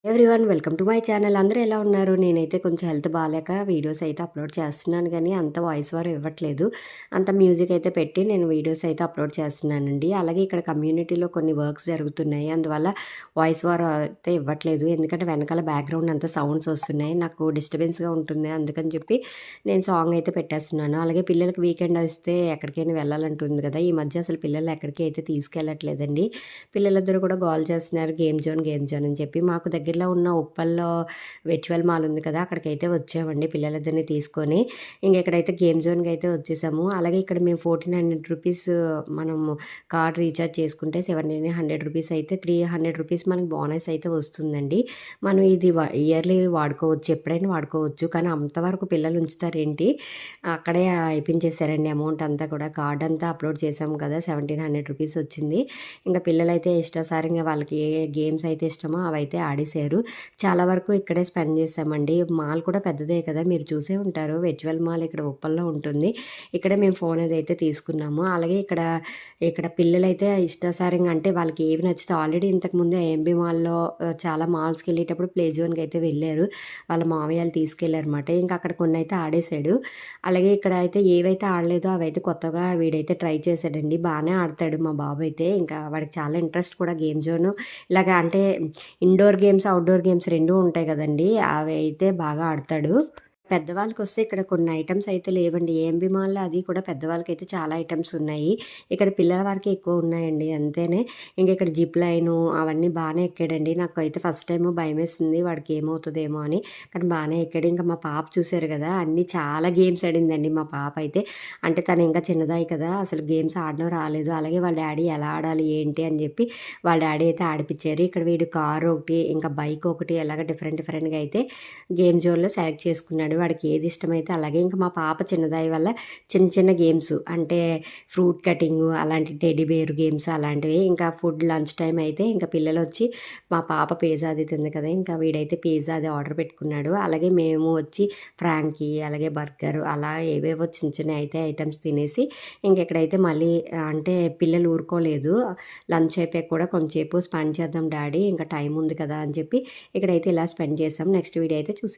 Everyone welcome to my channel. అందరూ ఎలా ఉన్నారు? నేనైతే కొంచెం హెల్త్ బాగాలేక వీడియోస్ అయితే అప్లోడ్ చేస్తున్నాను కానీ అంత వాయిస్ ఓవర్ ఇవ్వట్లేదు. అంత మ్యూజిక్ అయితే పెట్టి నేను వీడియోస్ అయితే అప్లోడ్ చేస్తున్నానండి. అలాగే ఇక్కడ కమ్యూనిటీలో కొన్ని వర్క్స్ జరుగుతున్నాయి. అందువల్ల వాయిస్ ఓవర్ అయితే ఇవ్వట్లేదు. ఎందుకంటే వెనకాల బ్యాక్గ్రౌండ్ అంతా సౌండ్స్ వస్తున్నాయి. నాకు డిస్టర్బెన్స్గా ఉంటుంది. అందుకని చెప్పి నేను సాంగ్ అయితే పెట్టేస్తున్నాను. అలాగే పిల్లలకి వీకెండ్ వస్తే ఎక్కడికైనా వెళ్ళాలంటుంది కదా! ఈ మధ్య అసలు పిల్లలు ఎక్కడికి అయితే తీసుకెళ్ళట్లేదండి. పిల్లలిద్దరూ కూడా గోల చేస్తున్నారు గేమ్ జోన్, గేమ్ జోన్ అని చెప్పి. మాకు దగ్గరలో ఉన్న ఉప్పల్లో వెర్చువల్ మాల్ ఉంది కదా! అక్కడికైతే వచ్చామండి పిల్లలిద్దరిని తీసుకొని. ఇక్కడైతే గేమ్ జోన్‌కి అయితే వచ్చేసాము. అలాగే ఇక్కడ మేము 1400 రూపీస్ మనము కార్డ్ రీచార్జ్ చేసుకుంటే 1700 రూపీస్ అయితే 300 రూపీస్ మనకు బోనస్ అయితే వస్తుందండి. మనం ఇది ఇయర్లీ వాడుకోవచ్చు. ఎప్పుడైనా వాడుకోవచ్చు. కానీ అంతవరకు పిల్లలు ఉంచుతారేంటి? అక్కడే అయిపించేసారండి అమౌంట్ అంతా కూడా. కార్డ్ అంతా అప్లోడ్ చేసాము కదా! 1700 రూపీస్ వచ్చింది. పిల్లలైతే ఇష్టాసారంగా వాళ్ళకి ఏ గేమ్స్ అయితే ఇష్టమో అవైతే ఆడేశారు. చాలా వరకు ఇక్కడే స్పెండ్ చేశామండి. మాల్ కూడా పెద్దదే కదా! మీరు చూసే ఉంటారు. వెర్చువల్ మాల్ ఇక్కడ ఉప్పల్లో ఉంటుంది. ఇక్కడే మేము ఫోన్ అదైతే తీసుకున్నాము. అలాగే ఇక్కడ పిల్లలైతే ఇష్టాసారంగా అంటే వాళ్ళకి ఏవి నచ్చితే ఆల్రెడీ ఇంతకుముందు ఏఎంబీ మాల్‌లో చాలా మాల్స్‌కెళ్ళేటప్పుడు ప్లే జోన్‌కి అయితే వెళ్ళారు. వాళ్ళ మావయ్యోళ్ళు తీసుకెళ్లారన్నమాట. అక్కడ కొన్నైతే ఆడేశాడు. అలాగే ఇక్కడ అయితే ఏవైతే ఆడలేదో అవైతే కొత్తగా వీడైతే ట్రై చేశాడండి. బానే ఆడతాడు మా బాబైతే. వాడికి చాలా ఇంట్రెస్ట్ కూడా గేమ్ జోను. ఇలాగ అంటే ఇండోర్ గేమ్స్, అవుట్‌డోర్ గేమ్స్ 2 ఉంటాయి గదండీ! అవి అయితే బాగా ఆడతాడు. పెద్దవాళ్ళకొస్తే ఇక్కడ కొన్ని ఐటెమ్స్ అయితే లేవండి. ఏఎంబీ మాల్‌లో అది కూడా పెద్దవాళ్ళకైతే చాలా ఐటెమ్స్ ఉన్నాయి. ఇక్కడ పిల్లల వరకే ఎక్కువ ఉన్నాయండి అంతేనే. ఇక్కడ జిప్ లైను అవన్నీ బానే ఎక్కాడండి. నాకైతే ఫస్ట్ టైము భయమేసింది వాడికి ఏమవుతదేమో అని. కానీ బానే ఎక్కాడు. మా పాప చూసారు గదా! అన్నీ చాలా గేమ్స్ ఆడిందండి మా పాప అయితే. అంటే తను ఇంకా చిన్నదాయి కదా! అసలు గేమ్స్ ఆడడం రాలేదు. అలాగే వాళ్ళ డ్యాడీ ఎలా ఆడాలి ఏంటి అని జెప్పి వాళ్ళ డ్యాడీ అయితే ఆడిపిచ్చారు. ఇక్కడ వీడు కారు ఒకటి, బైక్ ఒకటి అలాగ డిఫరెంట్‌గా అయితే గేమ్ జోన్‌లో సెలెక్ట్ చేసుకున్నాడు. వాడికి ఏది ఇష్టమైతే అలాగే. మా పాప చిన్నదాయి వల్ల చిన్న చిన్న గేమ్స్ అంటే ఫ్రూట్ కటింగు అలాంటి టెడ్డీ బేర్ గేమ్స్ అలాంటివి. ఫుడ్ లంచ్ టైమ్ అయితే పిల్లలొచ్చి మా పాప పిజ్జా అది తింది కదా! వీడైతే పిజ్జా అది ఆర్డర్ పెట్టుకున్నాడు. అలాగే మేము వచ్చి ఫ్రాంకీ అలాగే బర్గర్ అలా ఏవేవో చిన్న చిన్నవి అయితే ఐటెమ్స్ తినేసి ఇక్కడైతే మళ్ళీ అంటే పిల్లలు ఊరుకోలేదు. లంచ్ అయిపోయాక కూడా కొంచెంసేపు స్పెండ్ చేద్దాం డాడీ ఇంకా టైం ఉంది కదా అని చెప్పి ఇక్కడైతే ఇలా స్పెండ్ చేసాం. నెక్స్ట్ వీడియో అయితే చూసేయండి.